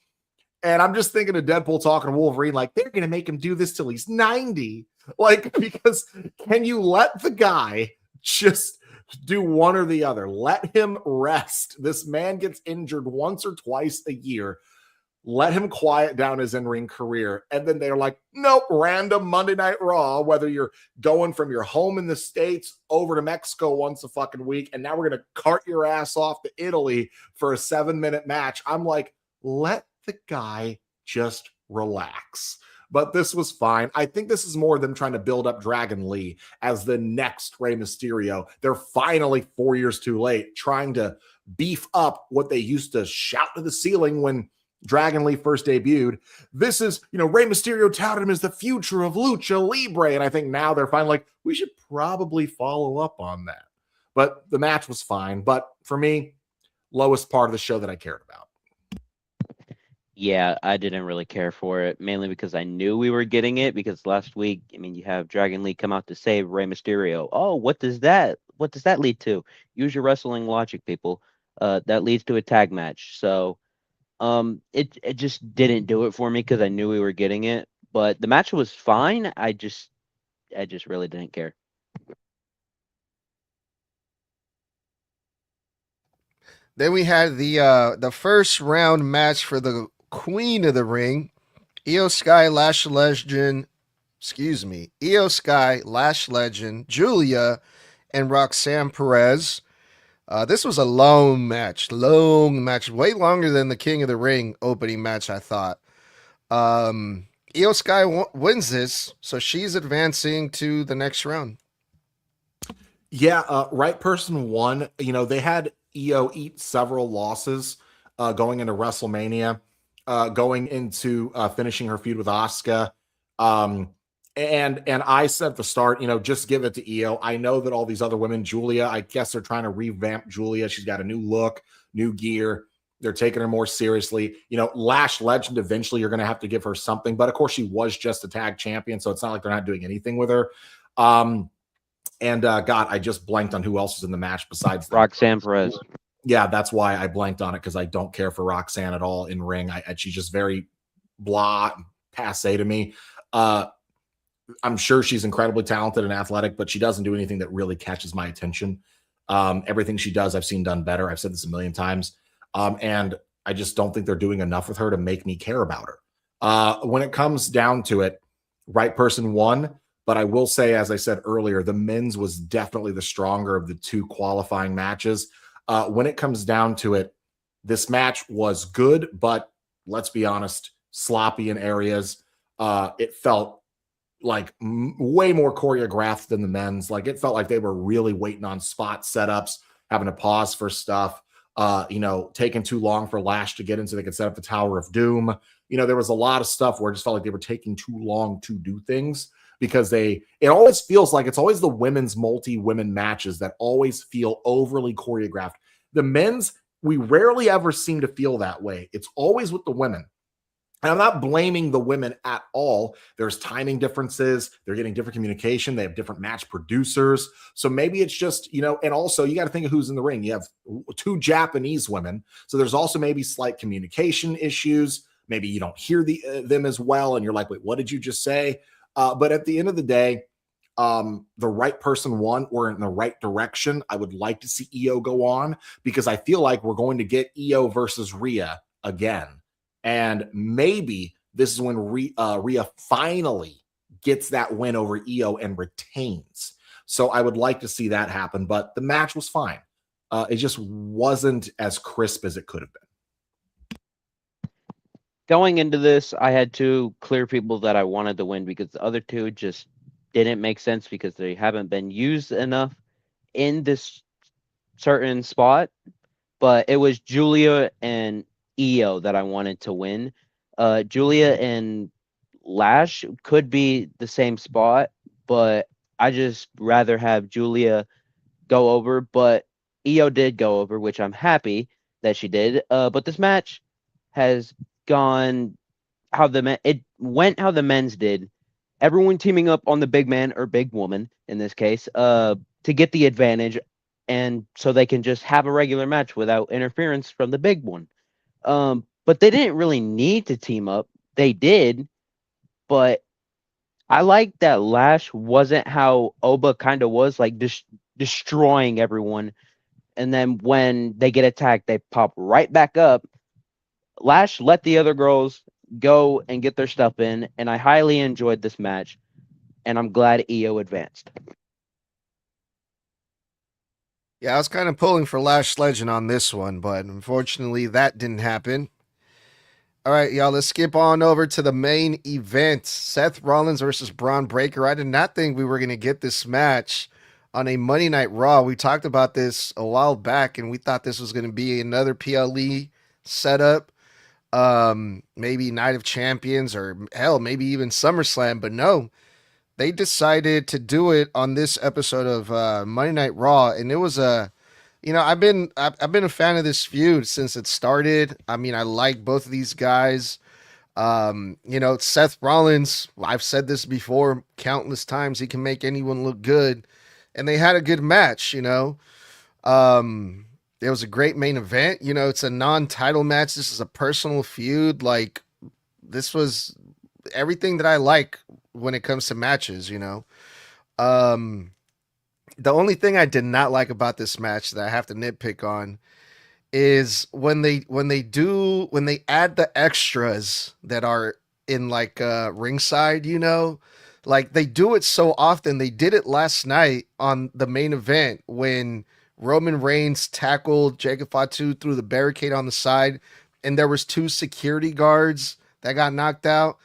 And I'm just thinking of Deadpool talking to Wolverine, like, they're going to make him do this till he's 90. Like, because can you let the guy just do one or the other? Let him rest. This man gets injured once or twice a year. Let him quiet down his in-ring career. And then they're like, nope, random Monday Night Raw, whether you're going from your home in the States over to Mexico once a fucking week, and now we're going to cart your ass off to Italy for a 7-minute match. I'm like, let the guy just relax. But this was fine. I think this is more them trying to build up Dragon Lee as the next Rey Mysterio. They're finally 4 years too late trying to beef up what they used to shout to the ceiling when Dragon Lee first debuted. This is, Rey Mysterio touted him as the future of Lucha Libre. And I think now they're finally like, we should probably follow up on that. But the match was fine. But for me, lowest part of the show that I cared about. Yeah, I didn't really care for it, mainly because I knew we were getting it, because last week, you have Dragon Lee come out to save Rey Mysterio. Oh, what does that lead to? Use your wrestling logic, people. That leads to a tag match. So it just didn't do it for me because I knew we were getting it. But the match was fine. I just really didn't care. Then we had the first round match for the Queen of the Ring, Io Sky Lash Legend, Julia, and Roxanne Perez. This was a long match, way longer than the King of the Ring opening match, I thought. Io Sky wins this, so she's advancing to the next round. Yeah, right person won. They had Io eat several losses going into WrestleMania, going into finishing her feud with Asuka. And I said at the start, just give it to Io. I know that all these other women, Julia, I guess they're trying to revamp Julia. She's got a new look, new gear. They're taking her more seriously. Lash Legend, eventually you're going to have to give her something. But of course, she was just a tag champion, so it's not like they're not doing anything with her. And God, I just blanked on who else was in the match besides Roxanne Perez. Yeah, that's why I blanked on it, because I don't care for Roxanne at all in ring. She's just very blah, passe to me. I'm sure she's incredibly talented and athletic, but she doesn't do anything that really catches my attention. Everything she does, I've seen done better. I've said this a million times. And I just don't think they're doing enough with her to make me care about her. When it comes down to it, right person won. But I will say, as I said earlier, the men's was definitely the stronger of the two qualifying matches. When it comes down to it, this match was good, but let's be honest, sloppy in areas. It felt like way more choreographed than the men's. Like, it felt like they were really waiting on spot setups, having to pause for stuff, taking too long for Lash to get in so they could set up the Tower of Doom. There was a lot of stuff where it just felt like they were taking too long to do things, because it always feels like it's always the women's multi-women matches that always feel overly choreographed. The men's, we rarely ever seem to feel that way. It's always with the women. And I'm not blaming the women at all. There's timing differences. They're getting different communication. They have different match producers. So maybe it's just, and also you got to think of who's in the ring. You have 2 Japanese women. So there's also maybe slight communication issues. Maybe you don't hear them as well. And you're like, wait, what did you just say? But at the end of the day, the right person won. We're in the right direction. I would like to see Io go on, because I feel like we're going to get Io versus Rhea again. And maybe this is when Rhea finally gets that win over Io and retains. So I would like to see that happen. But the match was fine. It just wasn't as crisp as it could have been. Going into this, I had 2 clear people that I wanted to win, because the other 2 just didn't make sense because they haven't been used enough in this certain spot, but it was Julia and Io that I wanted to win. Julia and Lash could be the same spot, but I just rather have Julia go over. But Io did go over, which I'm happy that she did. But this match has gone how it went how the men's did. Everyone teaming up on the big man or big woman in this case, to get the advantage, and so they can just have a regular match without interference from the big one. But they didn't really need to team up. They did, but I like that Lash wasn't how Oba kind of was, like destroying everyone. And then when they get attacked, they pop right back up. Lash let the other girls go and get their stuff in, and I highly enjoyed this match, and I'm glad Io advanced. Yeah, I was kind of pulling for Lash Legend on this one, but unfortunately that didn't happen. All right, y'all, let's skip on over to the main event. Seth Rollins versus Braun Breaker. I did not think we were going to get this match on a Monday Night Raw. We talked about this a while back, and we thought this was going to be another PLE setup. Maybe Night of Champions, or hell, maybe even SummerSlam, but no. They decided to do it on this episode of Monday Night Raw, and it was I've been a fan of this feud since it started. I mean, I like both of these guys. Seth Rollins, I've said this before countless times, he can make anyone look good. And they had a good match, It was a great main event. It's a non-title match. This is a personal feud. Like, this was everything that I like when it comes to matches. The only thing I did not like about this match that I have to nitpick on is when they add the extras that are in like ringside, like they do it so often. They did it last night on the main event when Roman Reigns tackled Jacob Fatu through the barricade on the side, and there was two security guards that got knocked out.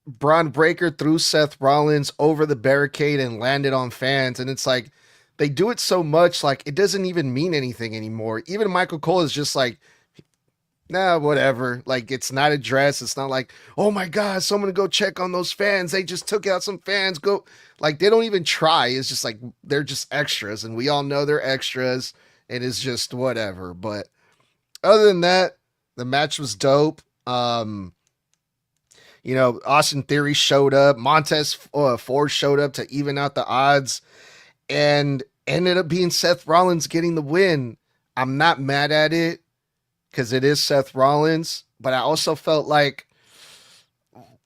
Braun Breaker threw Seth Rollins over the barricade and landed on fans. And it's like, they do it so much, like, it doesn't even mean anything anymore. Even Michael Cole is just like, nah, whatever. Like, it's not addressed. It's not like, oh my God, someone go check on those fans. They just took out some fans. Go. Like, they don't even try. It's just like, they're just extras. And we all know they're extras. And it's just whatever. But other than that, the match was dope. Austin Theory showed up. Montez Ford showed up to even out the odds, and ended up being Seth Rollins getting the win. I'm not mad at it because it is Seth Rollins, but I also felt like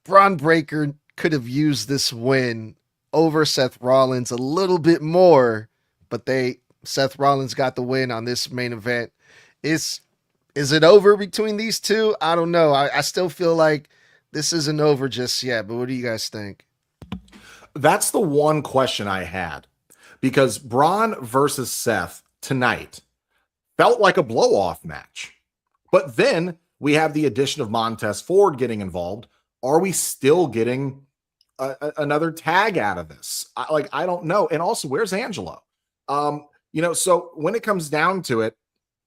Braun Breaker could have used this win over Seth Rollins a little bit more, but Seth Rollins got the win on this main event. Is it over between these two? I don't know. I still feel like this isn't over just yet, but what do you guys think? That's the one question I had, because Braun versus Seth tonight felt like a blow-off match. But then we have the addition of Montez Ford getting involved. Are we still getting another tag out of this? I don't know. And also, where's Angelo? So when it comes down to it,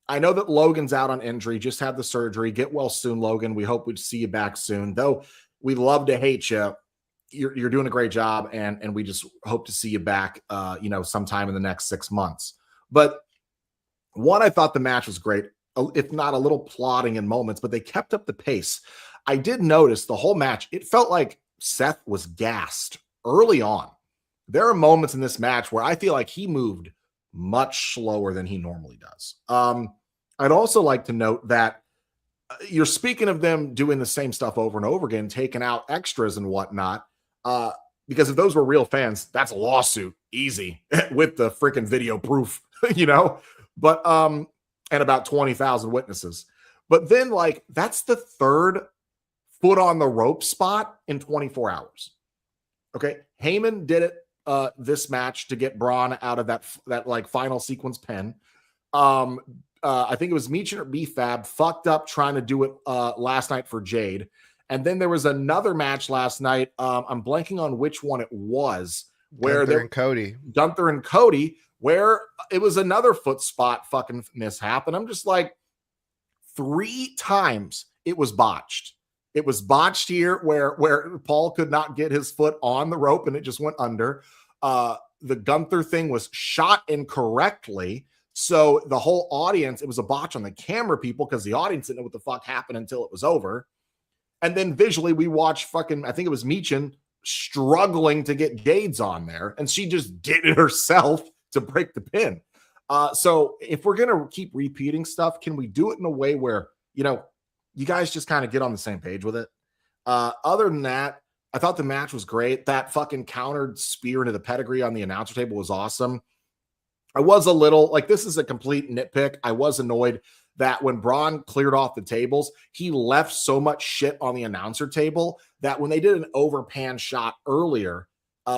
I know that Logan's out on injury, just had the surgery. Get well soon, Logan. We hope we see you back soon. Though we love to hate you. You're doing a great job, and we just hope to see you back, sometime in the next 6 months. But one, I thought the match was great, if not a little plodding in moments, but they kept up the pace. I did notice the whole match, it felt like Seth was gassed early on. There are moments in this match where I feel like he moved much slower than he normally does. I'd also like to note that you're speaking of them doing the same stuff over and over again, taking out extras and whatnot. Because if those were real fans, that's a lawsuit, easy, with the freaking video proof, but, and about 20,000 witnesses. But then, like, that's the third foot on the rope spot in 24 hours. Okay. Heyman did it this match to get Braun out of that like final sequence pin. I think it was Meechin or B-Fab fucked up trying to do it last night for Jade. And then there was another match last night. I'm blanking on which one it was. where Gunther and Cody. Gunther and Cody, where it was another foot spot fucking mishap. And I'm just like, 3 times it was botched. It was botched here where Paul could not get his foot on the rope and it just went under. The Gunther thing was shot incorrectly. So the whole audience, it was a botch on the camera people because the audience didn't know what the fuck happened until it was over. And then visually we watched fucking, I think it was Michin struggling to get Jades on there. And she just did it herself to break the pin. So if we're going to keep repeating stuff, can we do it in a way where, you know, you guys just kind of get on the same page with it? Other than that, I thought the match was great. That fucking countered spear into the pedigree on the announcer table was awesome. I was a little, like, this is a complete nitpick. I was annoyed that when Braun cleared off the tables, he left so much shit on the announcer table that when they did an overpan shot earlier,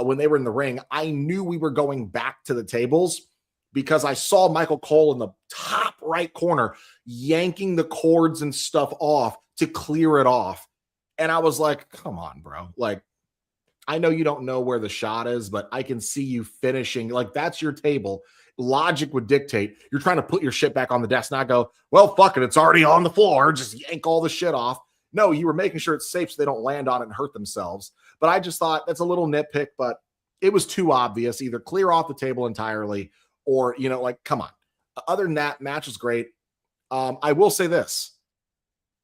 when they were in the ring, I knew we were going back to the tables because I saw Michael Cole in the top right corner yanking the cords and stuff off to clear it off. And I was like, come on, bro. Like, I know you don't know where the shot is, but I can see you finishing. Like, that's your table. Logic would dictate you're trying to put your shit back on the desk, not go, well, fuck it, it's already on the floor. Just yank all the shit off. No, you were making sure it's safe so they don't land on it and hurt themselves. But I just thought that's a little nitpick, but it was too obvious. Either clear off the table entirely or, you know, like, come on. Other than that, match was great. I will say this.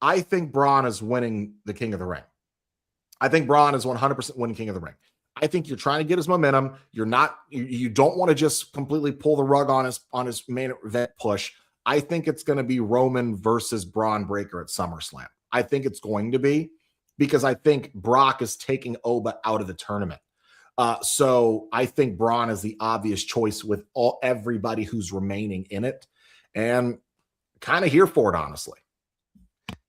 I think Braun is winning the King of the Ring. I think Braun is 100% winning King of the Ring. I think you're trying to get his momentum. You're not, you don't want to just completely pull the rug on his main event push. I think it's going to be Roman versus Braun Breaker at SummerSlam. I think it's going to be because I think Brock is taking Oba out of the tournament. So I think Braun is the obvious choice with everybody who's remaining in it, and kind of here for it, honestly.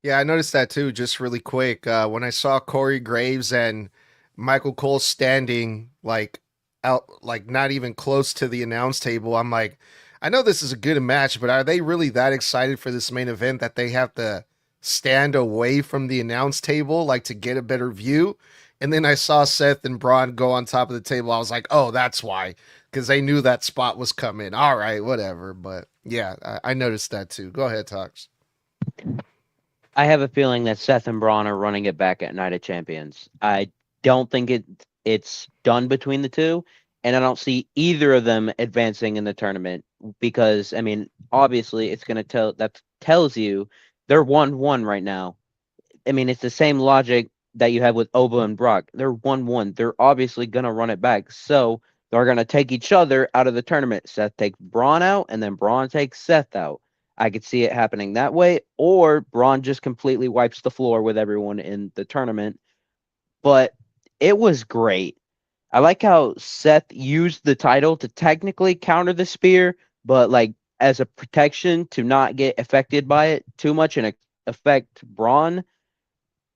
Yeah, I noticed that too, just really quick. When I saw Corey Graves and Michael Cole standing like out, like not even close to the announce table, I'm like, I know this is a good match, but are they really that excited for this main event that they have to stand away from the announce table, like to get a better view? And then I saw Seth and Braun go on top of the table. I was like, oh, that's why, because they knew that spot was coming. All right, whatever. But yeah, I noticed that too. Go ahead, Tox. I have a feeling that Seth and Braun are running it back at Night of Champions. I don't think it's done between the two, and I don't see either of them advancing in the tournament because, I mean, obviously it's going to tells you they're 1-1 right now. I mean, it's the same logic that you have with Oba and Brock. They're 1-1. They're obviously going to run it back. So they're going to take each other out of the tournament. Seth takes Braun out, and then Braun takes Seth out. I could see it happening that way, or Braun just completely wipes the floor with everyone in the tournament. But it was great. I like how Seth used the title to technically counter the spear, but like as a protection to not get affected by it too much and affect Braun.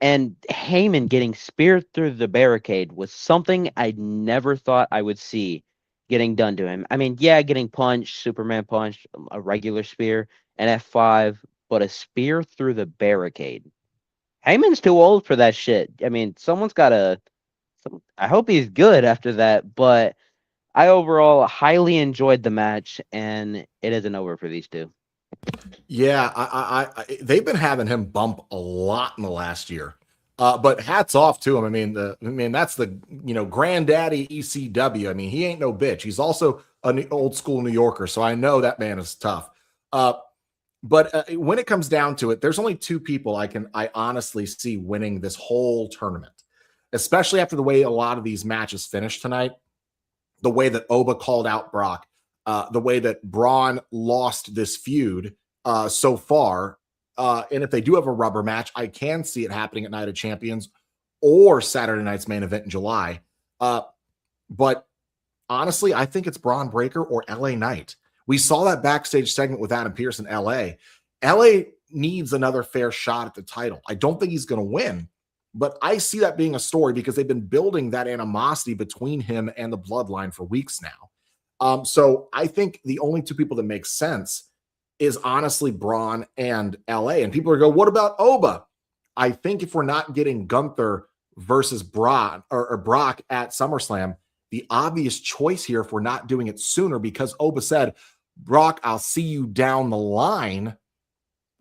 And Heyman getting speared through the barricade was something I never thought I would see getting done to him. I mean, yeah, getting punched, Superman punch, a regular spear, an F5, but a spear through the barricade. Heyman's too old for that shit. I mean, someone's got to. I hope he's good after that, but I overall highly enjoyed the match, and it isn't over for these two. Yeah, I they've been having him bump a lot in the last year, but hats off to him. I mean, that's the granddaddy ECW. I mean, he ain't no bitch. He's also an old school New Yorker, so I know that man is tough. But when it comes down to it, there's only 2 people I honestly see winning this whole tournament, especially after the way a lot of these matches finished tonight, the way that Oba called out Brock, the way that Braun lost this feud so far. And if they do have a rubber match, I can see it happening at Night of Champions or Saturday night's main event in July. But honestly, I think it's Braun Breaker or LA Knight. We saw that backstage segment with Adam Pearce in LA. LA needs another fair shot at the title. I don't think he's going to win, but I see that being a story because they've been building that animosity between him and the Bloodline for weeks now. So I think the only 2 people that make sense is honestly Braun and LA. And people are going, what about Oba? I think if we're not getting Gunther versus Braun or Brock at SummerSlam, the obvious choice here if we're not doing it sooner, because Oba said, Brock, I'll see you down the line.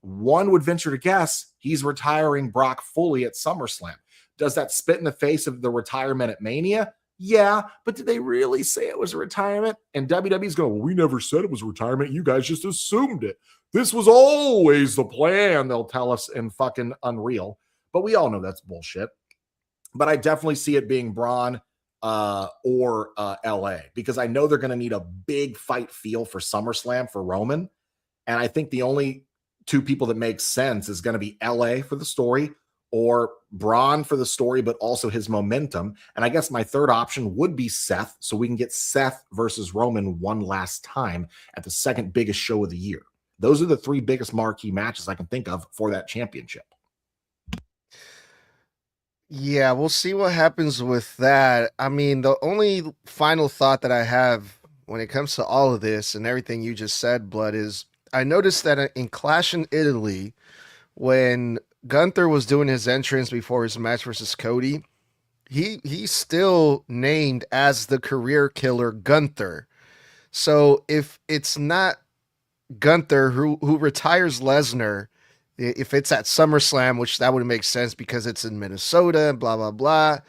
One would venture to guess he's retiring Brock fully at SummerSlam. Does that spit in the face of the retirement at Mania? Yeah, but did they really say it was a retirement? And WWE's going, well, we never said it was retirement. You guys just assumed it. This was always the plan, they'll tell us in fucking Unreal. But we all know that's bullshit. But I definitely see it being Braun or LA, because I know they're going to need a big fight feel for SummerSlam for Roman. And I think the only two people that make sense is going to be LA for the story, or Braun for the story, but also his momentum. And I guess my third option would be Seth, so we can get Seth versus Roman one last time at the second biggest show of the year. Those are the three biggest marquee matches I can think of for that championship. Yeah, we'll see what happens with that. I mean, the only final thought that I have when it comes to all of this and everything you just said, Blood, is I noticed that in Clash in Italy, when Gunther was doing his entrance before his match versus Cody, he's still named as the career killer Gunther. So if it's not Gunther who retires Lesnar, if it's at SummerSlam, which that would make sense because it's in Minnesota and blah, blah, blah.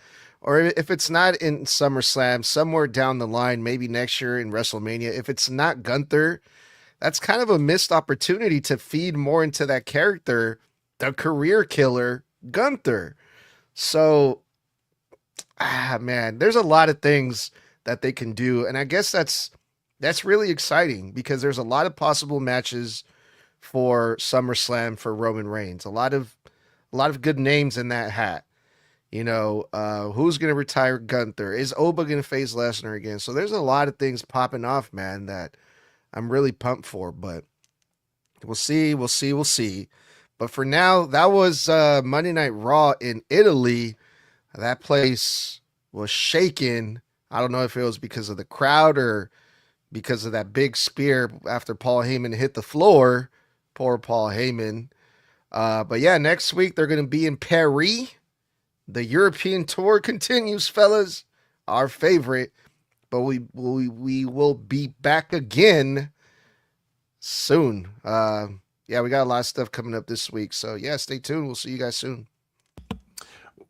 Or if it's not in SummerSlam, somewhere down the line, maybe next year in WrestleMania, if it's not Gunther, that's kind of a missed opportunity to feed more into that character, the career killer, Gunther. So, man, there's a lot of things that they can do. And I guess that's really exciting because there's a lot of possible matches for SummerSlam for Roman Reigns. A lot of good names in that hat. You know, who's going to retire Gunther? Is Oba going to face Lesnar again? So there's a lot of things popping off, man, that I'm really pumped for, but we'll see. But for now, that was Monday Night Raw in Italy. That place was shaking. I don't know if it was because of the crowd or because of that big spear after Paul Heyman hit the floor. Poor Paul Heyman. But yeah, next week they're going to be in Paris. The European tour continues, fellas. Our favorite. But we will be back again soon. Yeah, we got a lot of stuff coming up this week. So yeah, stay tuned. We'll see you guys soon.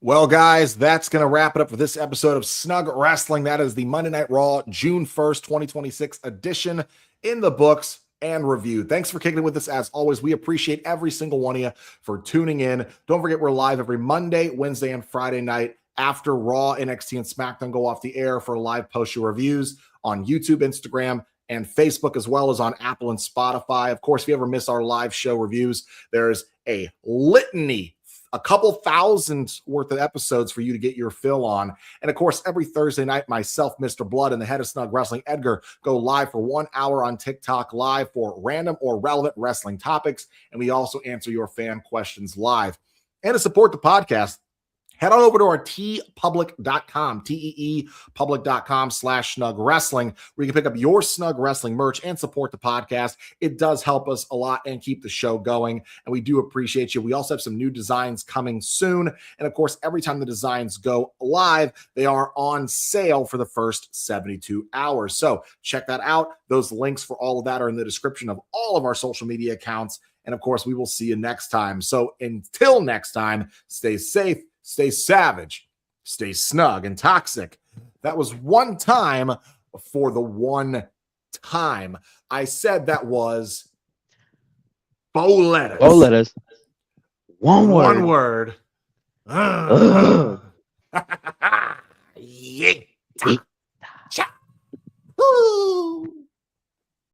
Well, guys, that's going to wrap it up for this episode of Snug Wrestling. That is the Monday Night Raw, June 1st, 2026 edition in the books and review. Thanks for kicking it with us. As always, we appreciate every single one of you for tuning in. Don't forget, we're live every Monday, Wednesday, and Friday night after Raw, NXT, and SmackDown go off the air for live post-show reviews on YouTube, Instagram, and Facebook, as well as on Apple and Spotify. Of course, if you ever miss our live show reviews, there's a litany, a couple thousand worth of episodes for you to get your fill on. And of course, every Thursday night, myself, Mr. Blood, and the head of Snug Wrestling, Edgar, go live for 1 hour on TikTok live for random or relevant wrestling topics. And we also answer your fan questions live. And to support the podcast, head on over to our teepublic.com, teepublic.com/Snug Wrestling, where you can pick up your Snug Wrestling merch and support the podcast. It does help us a lot and keep the show going, and we do appreciate you. We also have some new designs coming soon, and of course, every time the designs go live, they are on sale for the first 72 hours. So check that out. Those links for all of that are in the description of all of our social media accounts, and of course, we will see you next time. So until next time, stay safe, stay savage, stay snug and toxic. That was one time for the one time. I said that was bow lettuce. Oh, let us. One One word. word. Yeah.